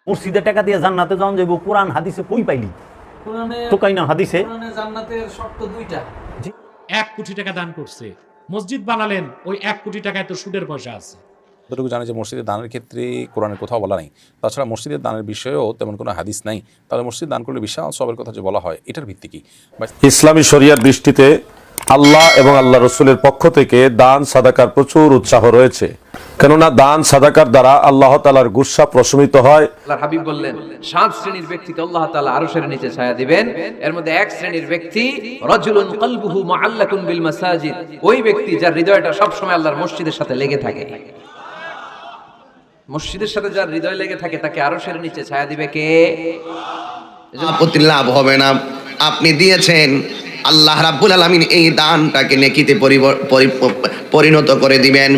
মসজিদে টাকা দিয়ে জান্নাতে যাওয়া যাইব, কোরআন হাদিসে কই পাইলি? তো কাই না হাদিসে জান্নাতের শর্ত দুইটা। 1 কোটি টাকা দান করছে, মসজিদ বানালেন, ওই 1 কোটি টাকায় তো সুদের পয়সা আছে। যতটুকু জানি যে মসজিদের দানের ক্ষেত্রে কোরআনে কোথাও বলা নেই। তাছাড়া মসজিদের দানের বিষয়েও তেমন কোনো হাদিস নাই। তাহলে মসজিদ দান করলে বিশাল সবের কথা যে বলা হয়, এটার ভিত্তি কি? ইসলামী শরিয়ার দৃষ্টিতে আল্লাহ এবং আল্লাহ রসুলের পক্ষ থেকে দান সাদাকার প্রচুর উৎসাহ রয়েছে, কেননা দান সাদাকার দ্বারা আল্লাহ তাআলার গুসা প্রশমিত হয়। আল্লাহর হাবিব বললেন 7 শ্রেণীর ব্যক্তিকে আল্লাহ তাআলা আরশের নিচে ছায়া দিবেন। এর মধ্যে 1 শ্রেণীর ব্যক্তি রাজুলুন কলবুহু মুআল্লাকুন বিল মাসাজিদ, ওই ব্যক্তি যার হৃদয়টা সব সময় আল্লাহর মসজিদের সাথে লেগে থাকে। মসজিদের সাথে যার হৃদয় লেগে থাকে তাকে আরশের নিচে ছায়া দিবে কে? আপত্তি লাভ হবে না। আপনি দিয়েছেন, আল্লাহ রাব্বুল আলামিন এই দানটাকে নেকিতে পরিণত করে দিবেন।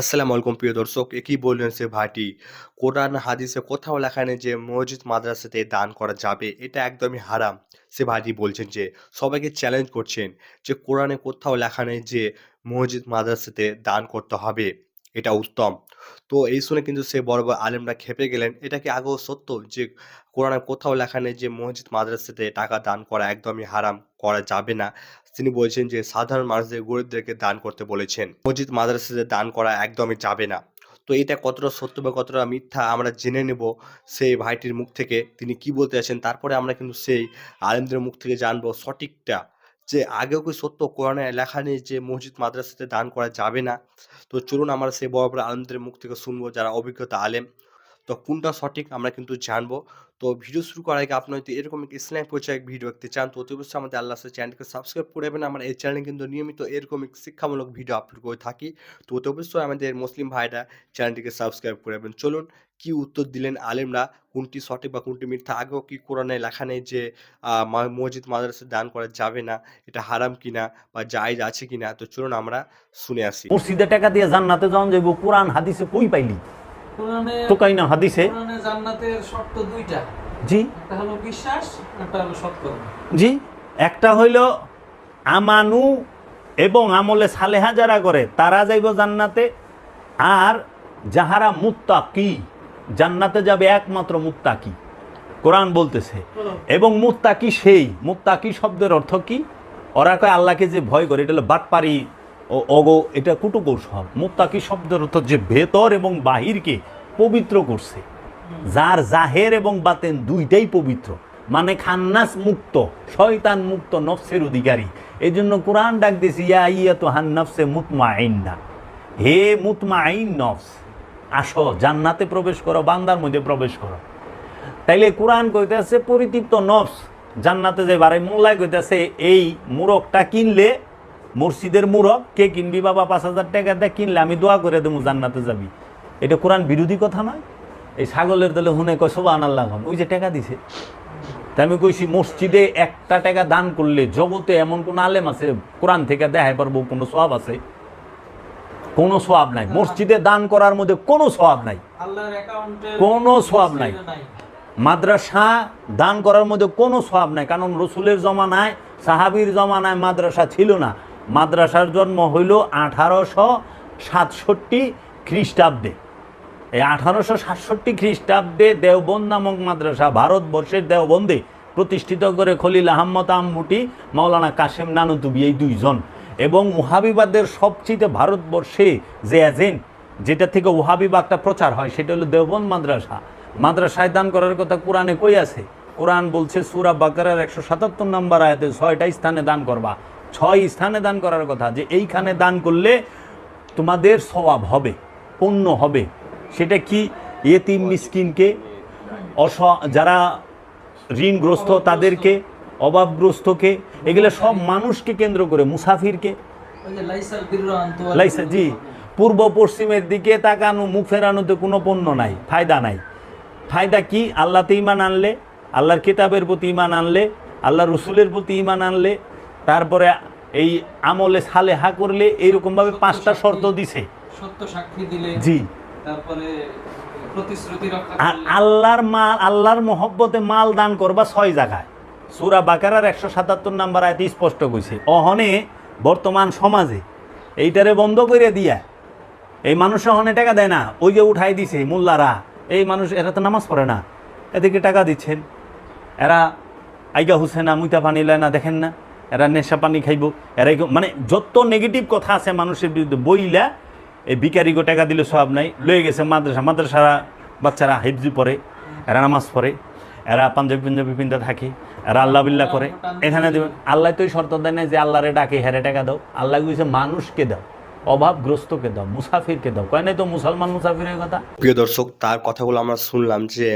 আসসালামু আলাইকুম প্রিয় দর্শক, একই বললেন সে ভাইটি, কোরআন হাদিসে কোথাও লেখা নেই যে মসজিদ মাদ্রাসাতে দান করা যাবে, এটা একদমই হারাম। সে ভাইটি বলছেন যে সবাইকে চ্যালেঞ্জ করছেন যে কোরআনে কোথাও লেখা নেই যে মসজিদ মাদ্রাসাতে দান করতে হবে, এটা উত্তম। তো এই শুনে কিন্তু সে বড় বড় আলেমরা খেপে গেলেন। এটা কি আগেও সত্য যে কোরআনে কোথাও লেখা নেই যে মসজিদ মাদ্রাসাতে টাকা দান করা একদমই হারাম, করা যাবে না? তিনি বলছেন যে সাধারণ মানুষদের, গরিবদেরকে দান করতে বলেছেন, মসজিদ মাদ্রাসাতে দান করা একদমই যাবে না। তো এটা কতটা সত্য বা কতটা মিথ্যা আমরা জেনে নেব সেই ভাইটির মুখ থেকে, তিনি কি বলতে চাচ্ছেন। তারপরে আমরা কিন্তু সেই আলেমদের মুখ থেকে জানবো সঠিকটা, যে আগেও কি সত্য কোরআনে লেখা নেই যে মসজিদ মাদ্রাসাতে দান করা যাবে না। তো চলুন আমরা সেই বড় বড় আলেমদের মুখ থেকে শুনবো, যারা অভিজ্ঞতা আলেম। তো কোনটা সঠিক আমরা কিন্তু জানবো। তো ভিডিও শুরু করার আগে আপনি যদি এরকম ইসলামিক পরিচয় ভিডিও দেখতে চান তো অতি অবশ্যই আমাদের আল্লাহ চ্যানেলকে সাবস্ক্রাইব করে দেবেন। আমরা এই চ্যানেলে কিন্তু নিয়মিত এরকম শিক্ষামূলক ভিডিও আপলোড করে থাকি। তো অতি অবশ্যই আমাদের মুসলিম ভাইরা চ্যানেলটিকে সাবস্ক্রাইব করে দেবেন। চলুন কি উত্তর দিলেন আলেমরা, কোনটি সঠিক বা কোনটি মিথ্যা। আগেও কি কোরআনে লেখা নেই যে মসজিদ মাদ্রাসা দান করা যাবে না, এটা হারাম কিনা বা জায়েজ আছে কিনা? তো চলুন আমরা শুনে আসি। মসজিদে টাকা দিয়ে জান্নাতে যাওয়া যাইব, কোরআন হাদিসে কই পাইলি? তো কাই না হাদিসে জান্নাতের শর্ত দুইটা। জি, একটা হলো বিশ্বাস, একটা হলো সৎকর্ম। জি, একটা হইল আমানু এবং আমলে সালেহা যারা করে তারা যাইব জান্নাতে, আর যাহারা মুত্তাকি, জান্নাতে যাবে একমাত্র মুত্তাকি, কোরআন বলতেছে। এবং মুত্তাকি সেই, মুত্তাকি শব্দের অর্থ কি? ওরা কয় আল্লাহকে যে ভয় করে, এটা হলো বাটপারি ও অগো, এটা কুটুকৌশল। মুত্তাকি শব্দের অর্থ যে ভেতর এবং বাহিরকে পবিত্র করছে, যার জাহের এবং বাতেন দুইটাই পবিত্র, মানে খান্নাস মুক্ত, শয়তান মুক্ত, নফসের অধিকারী। এই জন্য কোরআন ডাক দিয়েছে ইয়া আইয়াতুহান নাফসে মুতমাইন্না, হে মুতমাইন নফস, আসো জান্নাতে প্রবেশ করো, বান্দার মধ্যে প্রবেশ করো। তাইলে কোরআন কইতেছে পরিতৃপ্ত নফস জান্নাতে যাইবার। মোল্লায় কইতেছে এই মুরগটা কিনলে, মসজিদের মুরগ কে কিনবি বাবা, 5,000 টাকা দিয়ে কিনলে আমি দোয়া করে দেবো জান্নাতে যাবি। এটা কোরআন বিরোধী কথা নয়। এই ছাগলের দলে হুনে কয় সুবহানাল্লাহ, ওই যে টাকা দিছে। তাই আমি কইছি মসজিদে 1 টাকা দান করলে জগতে এমন কোন আলেম আছে কোরআন থেকে দেখাই পারবো কোনো সওয়াব আছে? কোনো সওয়াব নাই। মসজিদে দান করার মধ্যে কোনো সওয়াব নাই, আল্লাহর অ্যাকাউন্টে কোনো সওয়াব নাই। মাদ্রাসা দান করার মধ্যে কোনো সওয়াব নাই, কারণ রসুলের জমানায়, সাহাবীর জমানায় মাদ্রাসা ছিল না। মাদ্রাসার জন্ম হইল 1867 খ্রিস্টাব্দে। এই 1867 খ্রিস্টাব্দে দেওবন্দ নামক মাদ্রাসা ভারতবর্ষের দেওবন্দে প্রতিষ্ঠিত করে খলিল আহমদ আমুটি, মাওলানা কাশেম নানুতুবি, এই দুইজন। এবং ওহাবিবাদের সবচেয়ে ভারতবর্ষে যে এজেন্ট, যেটা থেকে ওহাবিবাদটা প্রচার হয়, সেটা হলো দেওবন্দ মাদ্রাসা। মাদ্রাসায় দান করার কথা কোরআনে কই আছে? কোরআন বলছে সূরা বাকারার 177 নম্বর আয়াতে 6টা স্থানে দান করবা, 6 স্থানে দান করার কথা, যে এইখানে দান করলে তোমাদের সওয়াব হবে, পুণ্য হবে। সেটা কি? ইয়েতিম মিসকিনকে, যারা ঋণগ্রস্ত তাদেরকে, অভাবগ্রস্তকে, এগুলো সব মানুষকে কেন্দ্র করে, মুসাফিরকে। লাইসা জি, পূর্ব পশ্চিমের দিকে তাকানো, মুখ ফেরানোতে কোনো পণ্য নাই, ফায়দা নাই। ফায়দা কি? আল্লাহতে ঈমান আনলে, আল্লাহর কিতাবের প্রতি ঈমান আনলে, আল্লাহ রসুলের প্রতি ঈমান আনলে, তারপরে এই আমলে সালেহা করলে, এইরকমভাবে 5টা শর্ত দিছে। সত্য সাক্ষী দিলে, জি, তারপরে প্রতিশ্রুতি রক্ষা আর করলে, আল্লাহর মাল, আল্লাহর মহব্বতে মাল দান করবা 6 জায়গায়। সূরা বাকারার 177 নম্বর আয়াতে স্পষ্ট কইছে। অহনে বর্তমান সমাজে এইটারে বন্ধ করে দিয়া এই মানুষ অহনে টাকা দেয় না, ওই যে উঠাই দিছে মোল্লারা, এই মানুষ এরা তো নামাজ পড়ে না, এদেরকে টাকা দিচ্ছেন, এরা আইগা হুসেনা মুইতা পানি লয় না, দেখেন না এরা নেশা পানি খাইব, এরা মানে যত নেগেটিভ কথা আছে মানুষের বিরুদ্ধে বইলা এই ভিখারিগো টাকা দিলে সব নাই, লয়ে গেছে মাদ্রাসারা বাচ্চারা হিফজি পড়ে, এরা নামাজ পড়ে, এরা পাঞ্জাবি পিন্ধা থাকে, এরা আল্লাহ বিল্লাহ করে। এখানে দেবেন আল্লাহ তো শর্ত দেয় না যে আল্লাহরে ডাকে হেরে টাকা দাও, আল্লাহ কইছে মানুষকে দাও, অভাবগ্রস্তকে দাও, মুসাফিরকে দাও, কয় নাই তো মুসলমান মুসাফিরের কথা। প্রিয় দর্শক, তার কথাগুলো আমরা শুনলাম যে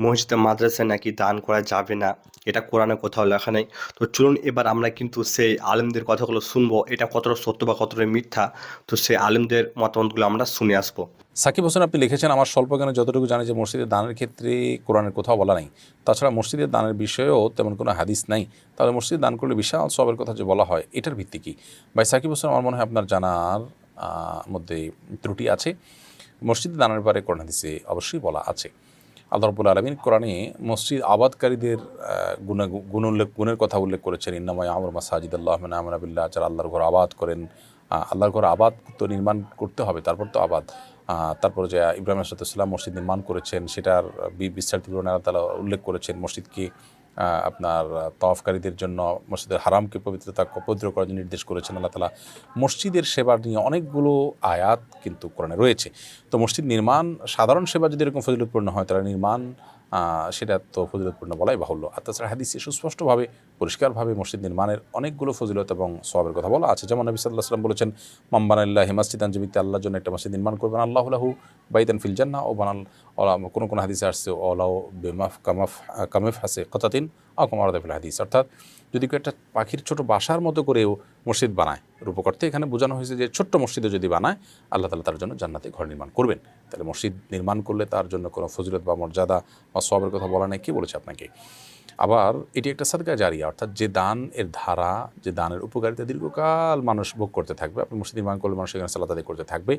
মসজিদে মাদ্রাসায় নাকি দান করা যাবে না, এটা কোরআনে কোথাও লেখা নেই। তো চলুন এবার আমরা কিন্তু সেই আলেমদের কথাগুলো শুনবো, এটা কতটা সত্য বা কতটা মিথ্যা, তো সেই আলেমদের মতামতগুলো আমরা শুনে আসবো। সাকিব হোসেন আপনি লিখেছেন, আমার স্বল্প জ্ঞানে যতটুকু জানি যে মসজিদের দানের ক্ষেত্রে কোরআনের কোথাও বলা নেই, তাছাড়া মসজিদের দানের বিষয়েও তেমন কোনো হাদিস নাই, তাহলে মসজিদে দান করলে বিশাল সবের কথা যে বলা হয় এটার ভিত্তি কী? ভাই সাকিব হোসেন, আমার মনে হয় আপনার জানার মধ্যে ত্রুটি আছে। মসজিদে দানের ব্যাপারে কোরআন হাদিসে অবশ্যই বলা আছে। আল্লাহ রাব্বুল আলামিন কোরআনে মসজিদ আবাদকারীদের গুণের কথা উল্লেখ করেছেন। ইন্নামা ইয়ামুরু মাসাজিদাল্লাহ মান আমানা বিল্লাহ, যারা আল্লাহর ঘর আবাদ করেন। আল্লাহর ঘর আবাদ তো নির্মাণ করতে হবে, তারপর তো আবাদ। তারপরে যে ইব্রাহিম আলাইহিসসালাম মসজিদ নির্মাণ করেছেন, সেটার বিস্তারিত বিবরণে আল্লাহ তাআলা উল্লেখ করেছেন। মসজিদকে আপনার তাওয়াফকারীদের জন্য মসজিদের হারামকে পবিত্র করার জন্য নির্দেশ করেছেন আল্লাহ তাআলা। মসজিদের সেবা নিয়ে অনেকগুলো আয়াত কিন্তু কোরআনে রয়েছে। তো মসজিদ নির্মাণ সাধারণ সেবা যদি এরকম ফজিলতপূর্ণ হয়, তাহলে নির্মাণ সেটা তো ফজিলতপূর্ণ বলাই বাহুল্য। আর তাছাড়া হাদিসে সুস্পষ্টভাবে পরিষ্কারভাবে মসজিদ নির্মাণের অনেকগুলো ফজিলত এবং সওয়াবের কথা বলা আছে। যেমন নবী সাল্লাল্লাহু আলাইহি ওয়াসাল্লাম বলেছেন, মান বানালিল্লাহি মাসজিদান, যে আল্লাহর জন্য একটা মসজিদ নির্মাণ করবেন, আল্লাহু লাহু বাইতান ফিল জান্নাহ, ও বানাল কোন হাদিসে আসছে ওলাও কামাফ হাসে কতাতিন আকুমারদা ফিল হাদিস, অর্থাৎ যদি কেউ একটা পাখির ছোট বাসার মতো করেও মসজিদ বানায়, রূপকর্তে এখানে বোঝানো হয়েছে যে ছোট্ট মসজিদে যদি বানায়, আল্লাহ তাআলা তার জন্য জান্নাতে ঘর নির্মাণ করবেন। তাহলে মসজিদ নির্মাণ করলে তার জন্য কোনো ফজিলত বা মর্যাদা বা সওয়াবের কথা বলা নেই। কে বলেছে আপনাকে? আবার এটি একটা সাদকা জারিয়া, অর্থাৎ যে দান এর ধারা, যে দানের উপকারিতা দীর্ঘকাল মানুষ ভোগ করতে থাকবে। আপনি মসজিদ নির্মাণ করলে মানুষ এখানে সালাত আদায় করতে থাকবে।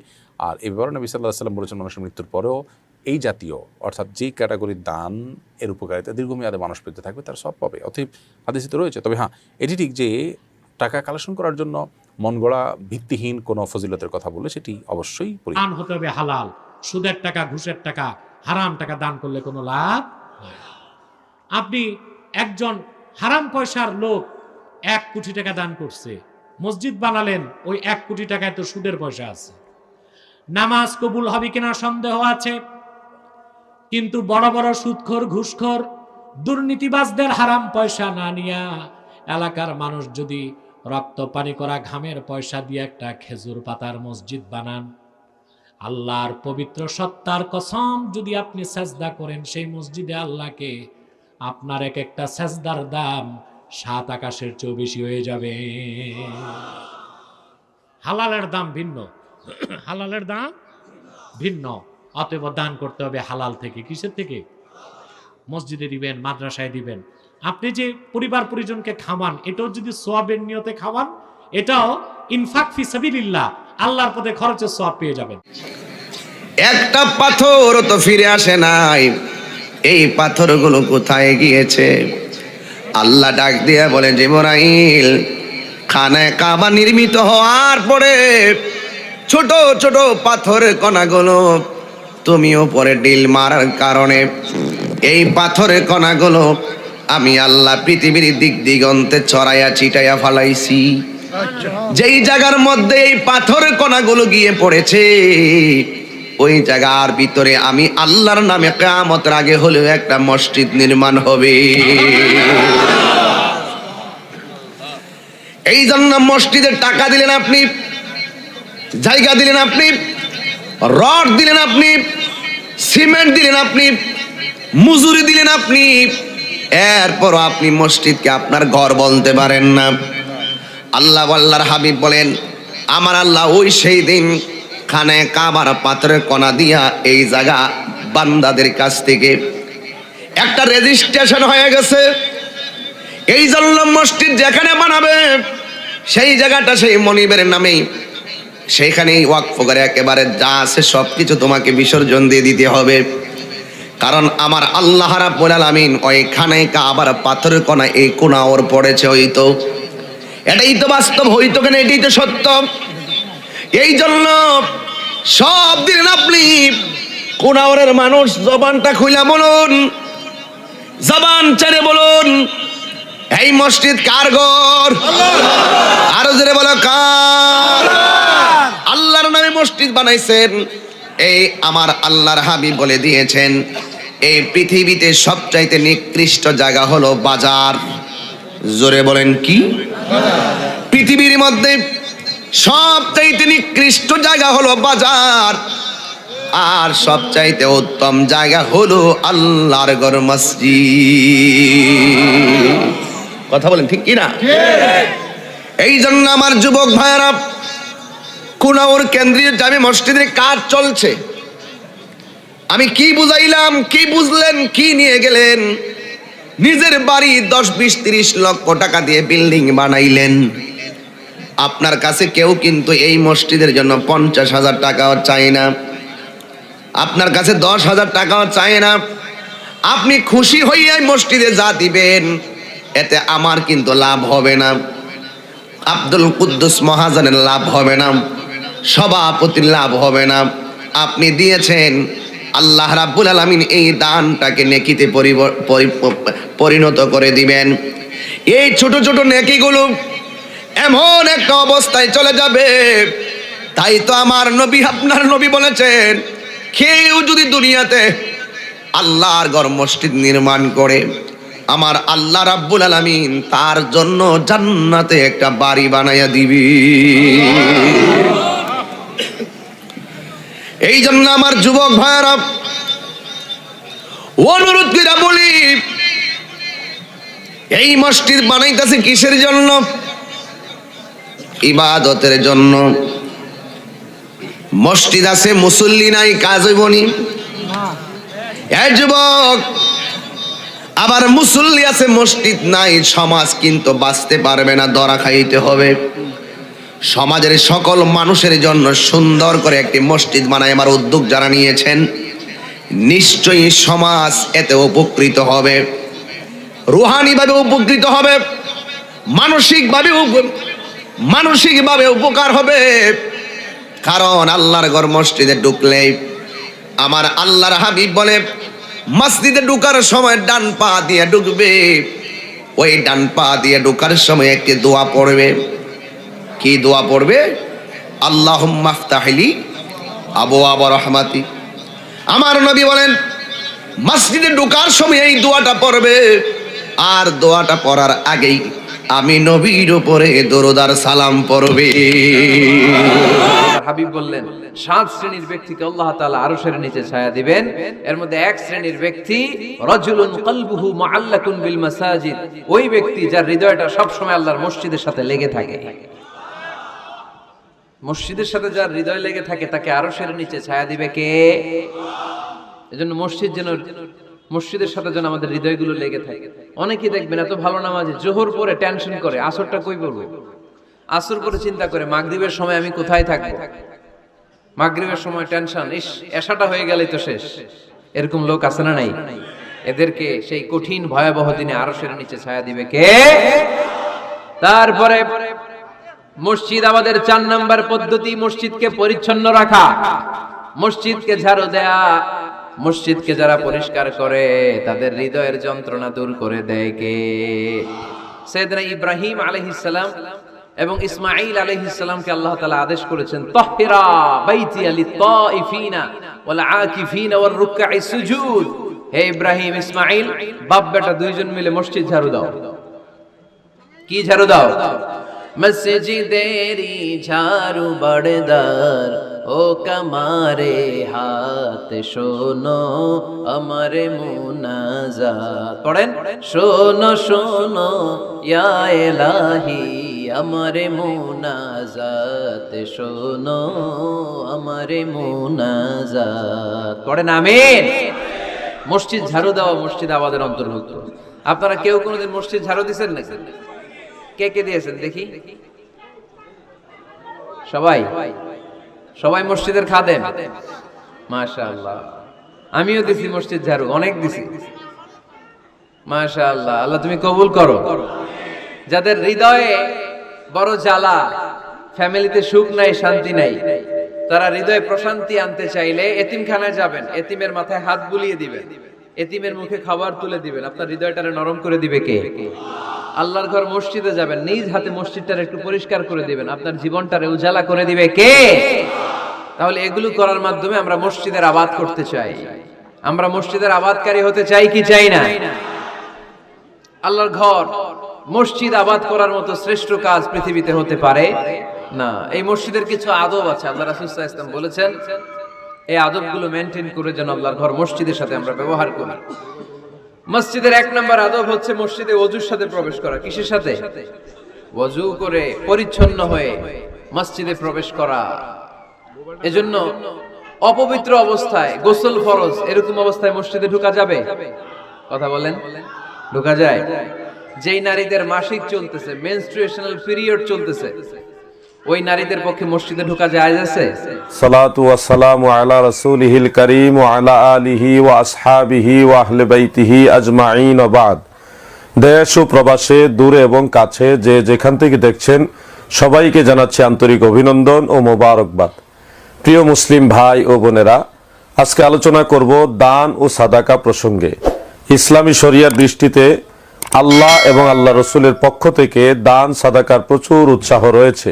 আর এই ব্যাপারে নবী সাল্লাল্লাহু আলাইহি ওয়াসাল্লাম বলেছেন, মানুষের মৃত্যুর পরেও এই জাতীয় অর্থাৎ যেই ক্যাটাগরির দান এর উপকারিতা দীর্ঘমেয়াদে মানুষ পেতে থাকবে, তার সব পাবে। অতএব হাদিসে তো রয়েছে। তবে হ্যাঁ, এটি ঠিক যে টাকা কালেকশন করার জন্য মন গড়া ভিত্তিহীন কোনো ফজিলতের কথা বললে সেটি অবশ্যই দান হতে হবে হালাল। সুদের টাকা, ঘুষের টাকা, হারাম টাকা দান করলে কোনো লাভ হয় না। আপনি একজন হারাম পয়সার লোক 1 কোটি টাকা দান করছে, মসজিদ বানালেন, ওই 1 কোটি টাকায় তো সুদের পয়সা আছে। নামাজ কবুল হবে কিনা সন্দেহ আছে, কিন্তু বড় বড় সুদখোর, ঘুষখোর, দুর্নীতিবাজদের হারাম পয়সা না নিয়া এলাকার মানুষ যদি রক্ত পানি করা ঘামের পয়সা দিয়ে একটা খেজুর পাতার মসজিদ বানান, আল্লাহর পবিত্র সত্তার কসম, যদি আপনি সাজদা করেন সেই মসজিদে আল্লাহকে, আপনার এক একটা সাজদার দাম 7 আকাশের চেয়েও বেশি হয়ে যাবে। হালালের দাম ভিন্ন, হালালের দাম ভিন্ন। অতএব দান করতে হবে হালাল থেকে। কিসের থেকে? মসজিদে দিবেন, মাদ্রাসায় দিবেন। আপনি যে পরিবার পরিজনকে খাওয়ান, এটাও যদি সওয়াবের নিয়তে খাওয়ান, এটাও ইনফাক ফি সাবিলিল্লাহ, আল্লাহর পথে খরচের সওয়াব পেয়ে যাবেন। একটা পাথর তো ফিরে আসে নাই, এই পাথরগুলো কোথায় গিয়েছে? আল্লাহ ডাক দিয়ে বলেন, জিবরাইল, খানায় কাবা নির্মিত হওয়ার পরে ছোট ছোট পাথরের কণাগুলো তুমি উপরে ডিল মারার কারণে এই পাথরের কণাগুলো আমি আল্লাহ পৃথিবীর দিক দিগন্তে ছড়াইয়া ছিটাইয়া ফালাইছি। যেই জায়গার মধ্যে এই পাথরের কণাগুলো গিয়ে পড়েছে, ওই জায়গার ভিতরে আমি আল্লাহর নামে কিয়ামতের আগে হলেও একটা মসজিদ নির্মাণ হবে। এই জন্য মসজিদের টাকা দিলেন আপনি, জায়গা দিলেন আপনি, রড দিলেন আপনি, সিমেন্ট দিলেন আপনি, মজুরি দিলেন আপনি, এরপরও আপনি মসজিদকে আপনার ঘর বলতে পারেন না। আল্লাহর হাবিব বলেন, আমার আল্লাহ ওই সেই দিন খানায় কাবার পাথরের কণা দিয়া এই জায়গা বান্দাদের কাছ থেকে একটা রেজিস্ট্রেশন হয়ে গেছে। এই জন্য মসজিদ যেখানে বানাবে সেই জায়গাটা সেই মনিবের নামেই, সেইখানেই ওয়াকফ করে একেবারে যা আছে সবকিছু তোমাকে বিসর্জন দিয়ে দিতে হবে। কারণ আমার আল্লাহ রাব্বুল আলামিন ওইখানে কাবার পাথরের কণা এই কোণা ওর পড়েছে, হইতো এটাই তো বাস্তব, হইতো কেন, এটাই তো সত্য। এই জন্য সব দিলেন আপনি, কুনাওয়ারের মানুষ জবানটা খুইলা বলুন, জবান ছেড়ে বলুন, এই মসজিদ কার ঘর? আরো জোরে বলো কার? আল্লাহর নামে মসজিদ বানাইছেন। এই আমার আল্লাহর হাবিব বলে দিয়েছেন, এই পৃথিবীতে সবচাইতে নিকৃষ্ট জায়গা হলো বাজার। জোরে বলেন কি? পৃথিবীর মধ্যে সবচাইতে নিকৃষ্ট জায়গা হলো বাজার, আর সবচাইতে উত্তম জায়গা হলো আল্লাহর ঘর মসজিদ। কথা বলেন ঠিক কি না? এই জন্য আমার যুবক ভাইয়েরা, কুনাওর কেন্দ্রীয় জামে মসজিদের কাজ চলছে। আমি কি বুঝাইলাম, কি বুঝলেন, কি নিয়ে গেলেন? নিজের বাড়ি 10, 20, 30 লক্ষ টাকা দিয়ে বিল্ডিং বানাইলেন। আপনার কাছে কেউ কিন্তু এই মসজিদের জন্য 50,000 টাকাও চায় না, আপনার কাছে 10,000 টাকাও চায় না। আপনি খুশি হইয়া মসজিদে যা দিবেন, এতে আমার কিন্তু লাভ হবে না, আব্দুল কুদ্দুস মহাজনের লাভ হবে না, সভাপতির লাভ হবে না। আপনি দিয়েছেন, আল্লাহ রাব্বুল আলামিন এই দানটাকে নেকিতে পরিণত করে দিবেন। এই ছোট ছোট নেকিগুলো এমন একটা অবস্থায় চলে যাবে। তাই তো আমার নবী, আপনার নবী বলেছেন, কেউ যদি দুনিয়াতে আল্লাহর ঘর মসজিদ নির্মাণ করে, আমার আল্লাহ রাব্বুল আলামিন তার জন্য জান্নাতে একটা বাড়ি বানাইয়া দিবি। এই জন্য আমার যুবক ভাইয়েরা, অনুরোধ করে বলি, এই মসজিদ বানাইতেছে কিসের জন্য? ইবাদতের জন্য। মসজিদ আছে, মুসল্লি নাই, কাজ হইব নি? এই যুবক, আবার মুসল্লি আছে, মসজিদ নাই, সমাজ কিন্তু বাঁচতে পারবে না, ধরা খাইতে হবে। সমাজের সকল মানুষের জন্য সুন্দর করে একটি মসজিদ বানায় আমার উদ্যোগ যারা নিয়েছেন, নিশ্চয়ই সমাজ এতে উপকৃত হবে, রুহানিভাবে উপকৃত হবে, মানসিকভাবে উপকার হবে। কারণ আল্লাহর ঘর মসজিদে ঢুকলে, আমার আল্লাহর হাবিব বলে, মসজিদে ঢুকার সময় ডান পা দিয়ে ঢুকবে, ওই ডান পা দিয়ে ঢুকার সময় একটি দোয়া পড়বে। কি দোয়া পড়বে? আল্লাহুম্মা আফতাহলি আবওয়াব রাহমাতি। আমার নবী বলেন, মসজিদে ঢোকার সময় এই দোয়াটা পড়বে, আর দোয়াটা পড়ার আগেই আমি নবীর উপরে দরুদ আর সালাম পড়বে। হাবিব বললেন, 7 শ্রেণীর ব্যক্তিকে আল্লাহ তাআলা আরশের নিচে ছায়া দিবেন। এর মধ্যে 1 শ্রেণীর ব্যক্তি, রাজুলুন কলবুহু মুআল্লাকুন বিল মাসাজিদ, ওই ব্যক্তি যার হৃদয়টা সব সময় আল্লাহর মসজিদের সাথে লেগে থাকে। মসজিদের সাথে যার হৃদয় লেগে থাকে, তাকে আরশের নিচে ছায়া দিবে কে? এজন্য মসজিদের সাথে যেন আমাদের হৃদয়গুলো লেগে থাকে। অনেকেই দেখবেন এত ভালো নামাজি, জোহর পরে টেনশন করে আসরটা কই পড়বো, আসর পরে চিন্তা করে মাগরিবের সময় আমি কোথায় থাকবো, মাগরিবের সময় টেনশন, ইস এশাটা হয়ে গেলেই তো শেষ। এরকম লোক আছে না নাই? এদেরকে সেই কঠিন ভয়াবহ দিনে আরশের নিচে ছায়া দিবে কে? তারপরে মসজিদ আমাদের 4 নাম্বার পদ্ধতি, মসজিদকে পরিচ্ছন্ন রাখা, মসজিদকে ঝাড়ু দেয়া। মসজিদকে যারা পরিষ্কার করে, তাদের হৃদয়ের যন্ত্রণা দূর করে দেয় কে? সাইয়েদনা ইব্রাহিম আলাইহিস সালাম এবং ইসমাঈল আলাইহিস সালামকে আল্লাহ তাআলা আদেশ করেছেন, তাহহিরা বাইতিয়া লিত-তাইফিনা ওয়াল আকিফিনা ওয়ার রুকআই সুজুদ। হে ইব্রাহিম, ইসমাঈল, বাপ বেটা দুইজন মিলে মসজিদ ঝাড়ু দাও। কি ঝাড়ু দাও? মসজিদেরি ঝাড়ু বড়দার, ও কামারে হাত শোনো আমারে মুনাজাত। পড়েন, শোনো শোনো ইয়া ইলাহি আমারে মুনাজাত, শোনো আমারে মুনাজাত। পড়েন আমিন। মসজিদ ঝাড়ু দেওয়া মসজিদ আবাদের অন্তর্ভুক্ত। আপনারা কেউ কোনোদিন মসজিদ ঝাড়ু দিয়েছেন নাকি? কে কে দিয়েছেন দেখি? সবাই? সবাই মসজিদের খাদেম? মাশাআল্লাহ। আমিও দিছি মসজিদ ঝাড়ু, অনেক দিছি। মাশাআল্লাহ, আল্লাহ তুমি কবুল করো। যাদের হৃদয়ে বড় জ্বালা, ফ্যামিলিতে সুখ নাই, শান্তি নাই, তারা হৃদয়ে প্রশান্তি আনতে চাইলে এতিমখানায় যাবেন, এতিমের মাথায় হাত বুলিয়ে দিবেন, এতিমের মুখে খাবার তুলে দিবেন। আপনার হৃদয়টারে নরম করে দিবে কে? আল্লাহর ঘর মসজিদে যাবেন, নিজ হাতে মসজিদটারে একটু পরিষ্কার করে দিবেন, আপনার জীবনটারে উজালা করে দিবে কে? তাহলে এগুলো করার মাধ্যমে আমরা মসজিদের আবাদ করতে চাই। আমরা মসজিদের আবাদকারী হতে চাই কি চাই না? আল্লাহর ঘর মসজিদ আবাদ করার মতো শ্রেষ্ঠ কাজ পৃথিবীতে হতে পারে না। এই মসজিদের কিছু আদব আছে, আল্লাহ রাসূল সাল্লাল্লাহু আলাইহি ওয়াসাল্লাম বলেছেন এই আদবগুলো মেনটেন করে যেন আল্লাহর ঘর মসজিদের সাথে আমরা ব্যবহার করি। মসজিদের 1 নম্বর আদব হচ্ছে মসজিদে ওযুর সাথে প্রবেশ করা। কিসের সাথে? ওযু করে পরিচ্ছন্ন হয়ে মসজিদে প্রবেশ করা। এজন্য অপবিত্র অবস্থায় গোসল ফরজ, এরকম অবস্থায় মসজিদে ঢোকা যাবে? কথা বলেন, ঢোকা যায়? যেই নারীদের মাসিক চলতেছে, মেনস্ট্রুয়েশনাল পিরিয়ড চলতেছে, ওই নারীদের পক্ষে মসজিদে ঢোকা জায়েজ আছে? সালাতু ওয়া সালামু আলা রাসূলিহিল কারীম ওয়া আলা আলিহি ওয়া আসহাবিহি ওয়া আহলি বাইতিহি আজমাইন ওয়া বাদ। দেশ ও প্রবাসে, দূরে এবং কাছে যে যেখান থেকে দেখছেন সবাইকে জানাচ্ছি আন্তরিক অভিনন্দন ও মোবারকবাদ। প্রিয় মুসলিম ভাই ও বোনেরা, আজকে আলোচনা করব দান ও সাদাকা প্রসঙ্গে। ইসলামী শরিয়ার দৃষ্টিতে আল্লাহ এবং আল্লাহ রসুলের পক্ষ থেকে দান সাদাকার প্রচুর উৎসাহ রয়েছে।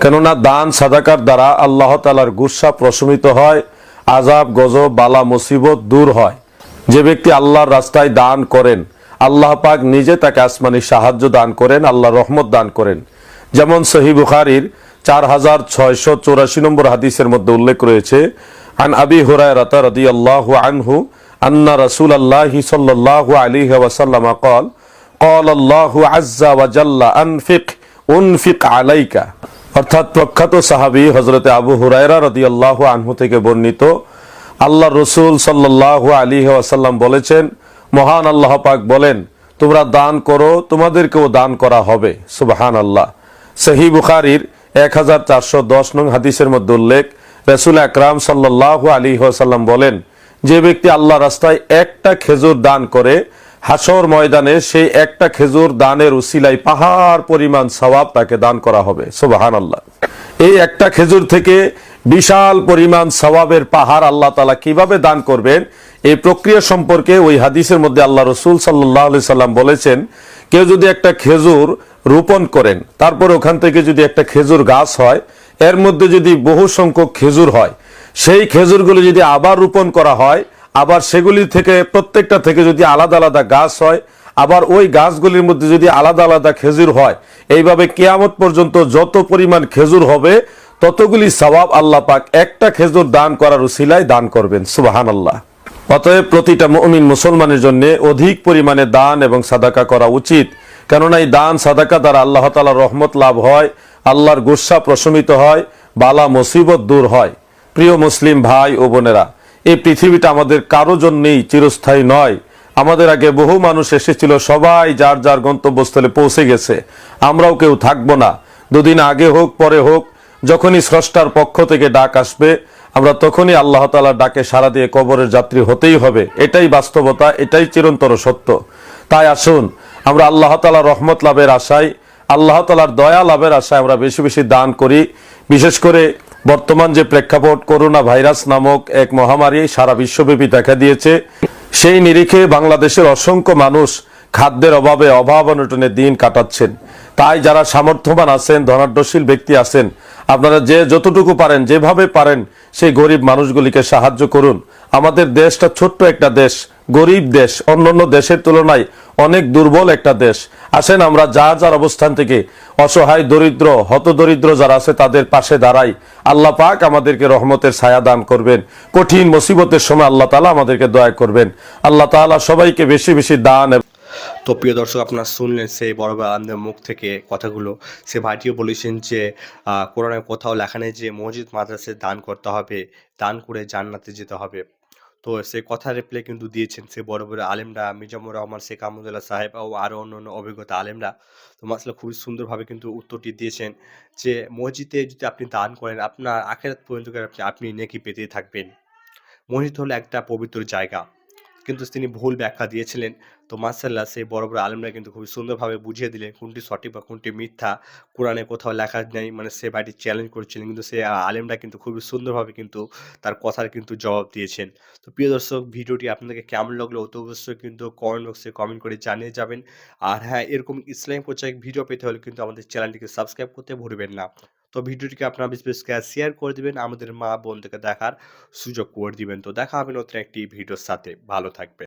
কেননা দান সাদাকার দ্বারা আল্লাহ তাআলার গুসা প্রশমিত হয়, আযাব গজব বালা মুসিবত দূর হয়। যে ব্যক্তি আল্লাহর রাস্তায় দান করেন, আল্লাহ পাক নিজে তাকে আসমানি সাহায্য দান করেন, আল্লাহ রহমত দান করেন। যেমন সহিহ বুখারীর 4684 নম্বর হাদিসের মধ্যে উল্লেখ রয়েছে, আন আবি হুরায়রা রাদিয়াল্লাহু আনহু আন্না রাসূলুল্লাহি সাল্লাল্লাহু আলাইহি ওয়াসাল্লাম قال قال الله عز وجل انفق عليك। অর্থাৎ প্রখ্যাত সাহাবী হযরতে আবু হুরায়রা রাদিয়াল্লাহু আনহু থেকে বর্ণিত, আল্লাহর রাসূল সাল্লাল্লাহু আলাইহি ওয়াসাল্লাম বলেছেন, মহান আল্লাহ পাক বলেন, তোমরা দান করো, তোমাদেরকেও দান করা হবে। সুবহানাল্লাহ। সহিহ বুখারীর 1410 নং হাদিসের মধ্যে উল্লেখ, রাসূল আকরাম সাল্লাল্লাহু আলাইহি ওয়াসাল্লাম বলেন, যে ব্যক্তি আল্লাহর রাস্তায় একটা খেজুর দান করে, হাসর ময়দানে সেই একটা খেজুর দানের উসিলায় পাহাড় পরিমাণ সওয়াব তাকে দান করা হবে। সুবহানাল্লাহ। এই একটা খেজুর থেকে বিশাল পরিমাণ সওয়াবের পাহাড় আল্লাহ তাআলা কিভাবে দান করবেন, এই প্রক্রিয়া সম্পর্কে ওই হাদিসের মধ্যে আল্লাহ রাসূল সাল্লাল্লাহু আলাইহি সাল্লাম বলেছেন, কেউ যদি একটা খেজুর রোপণ করেন, তারপর ওখান থেকে যদি একটা খেজুর গাছ হয়, এর মধ্যে যদি বহু সংখ্যক খেজুর হয়, সেই খেজুরগুলো যদি আবার রোপণ করা হয়, আবার সেগুলি থেকে প্রত্যেকটা থেকে যদি আলাদা আলাদা গাছ হয়, আবার ওই গাছগুলির মধ্যে যদি আলাদা আলাদা খেজুর হয়, এইভাবে কিয়ামত পর্যন্ত যত পরিমাণ খেজুর হবে ততগুলি সওয়াব আল্লাহ পাক একটা খেজুর দান করার উসিলায় দান করবেন। সুবহানাল্লাহ। অতএব প্রতিটা মুমিন মুসলমানের জন্য অধিক পরিমাণে দান এবং সাদাকা করা উচিত। কেননা এই দান সাদাকা দ্বারা আল্লাহ তাআলার রহমত লাভ হয়, আল্লাহর গুসা প্রশমিত হয়, বালা মুসিবত দূর হয়। প্রিয় মুসলিম ভাই ও বোনেরা, এই পৃথিবীটা আমাদের কারো জন্যই চিরস্থায়ী নয়। আমাদের আগে বহু মানুষ এসেছিল, সবাই যার যার গন্তব্যস্থলে পৌঁছে গেছে, আমরাও কেউ থাকবো না। দুদিন আগে হোক পরে হোক, যখনই স্রষ্টার পক্ষ থেকে ডাক আসবে, আমরা তখনই আল্লাহ তাআলার ডাকে সাড়া দিয়ে কবরের যাত্রী হতেই হবে। এটাই বাস্তবতা, এটাই চিরন্তর সত্য। তাই আসুন আমরা আল্লাহ তাআলার রহমত লাভের আশায়, আল্লাহ তাআলার দয়া লাভের আশায় আমরা বেশি বেশি দান করি। বিশেষ করে বর্তমান যে প্রেক্ষাপট, করোনা ভাইরাস নামক এক মহামারী সারা বিশ্বব্যাপী দেখা দিয়েছে, সেই নিরিখে বাংলাদেশের অসংখ্য মানুষ খাদ্যের অভাবে, অভাব অনটনে দিন কাটাচ্ছেন। তাই যারা সামর্থ্যবান আছেন, ধনাঢ্যশীল ব্যক্তি আছেন, আপনারা যে যতটুকু পারেন, যেভাবে পারেন, সেই গরিব মানুষগুলিকে সাহায্য করুন। আমাদের দেশটা ছোট্ট একটা দেশ, গরিব দেশ, অন্যান্য দেশের তুলনায় অনেক দুর্বল একটা দেশ। আসেন আমরা যার যার অবস্থান থেকে অসহায়, দরিদ্র, হতদরিদ্র যারা আছে তাদের পাশে দাঁড়াই। আল্লাহ পাক আমাদেরকে রহমতের ছায়া দান করবেন। কঠিন মুসিবতের সময় আল্লাহ তাআলা আমাদেরকে দয়া করবেন। আল্লাহ তাআলা সবাইকে বেশি বেশি দান। তো প্রিয় দর্শক, আপনারা শুনলেন সেই বড় ভাই আনন্দের মুখ থেকে কথাগুলো। সে ভাইটিও বলেছেন যে কোরআনে কোথাও লেখা নেই যে মসজিদ মাদ্রাসায় দান করতে হবে, দান করে জান্নাতে যেতে হবে। তো সে কথা রিপ্লাই কিন্তু দিয়েছেন সে বড় বড় আলেমরা, মিজানুর রহমান শেখ আহমদুল্লাহ সাহেব ও আরও অন্যান্য অভিজ্ঞতা আলেমরা। তো মাসলা খুবই সুন্দরভাবে কিন্তু উত্তরটি দিয়েছেন যে মসজিদে যদি আপনি দান করেন, আপনার আখেরাত পর্যন্ত আপনি নেকি পেতে থাকবেন। মসজিদ হলো একটা পবিত্র জায়গা, কিন্তু তিনি ভুল ব্যাখ্যা দিয়েছিলেন। তো মাশাআল্লাহ সেই বড় বড় আলেমরা কিন্তু খুবই সুন্দরভাবে বুঝিয়ে দিলেন কোনটি সঠিক বা কোনটি মিথ্যা। কোরআনে কোথাও লেখা নেই, মানে সে ভাইটি চ্যালেঞ্জ করেছিলেন, কিন্তু সে আলেমরা কিন্তু খুবই সুন্দরভাবে কিন্তু তার কথার কিন্তু জবাব দিয়েছেন। তো প্রিয় দর্শক, ভিডিওটি আপনাদেরকে কেমন লাগলো অতি অবশ্যই কিন্তু কমেন্ট বক্সে কমেন্ট করে জানিয়ে যাবেন। আর হ্যাঁ, এরকম ইসলামিক প্রচারিক ভিডিও পেতে হলে কিন্তু আমাদের চ্যানেলটিকে সাবস্ক্রাইব করতে ভুলবেন না। তো ভিডিওটিকে আপনারা বেশি বেশি করে শেয়ার করে দিবেন, আমাদের মা বোনদেরকে দেখার সুযোগ করে দিবেন। তো দেখা হবে নতুন একটি ভিডিওর সাথে। ভালো থাকবেন।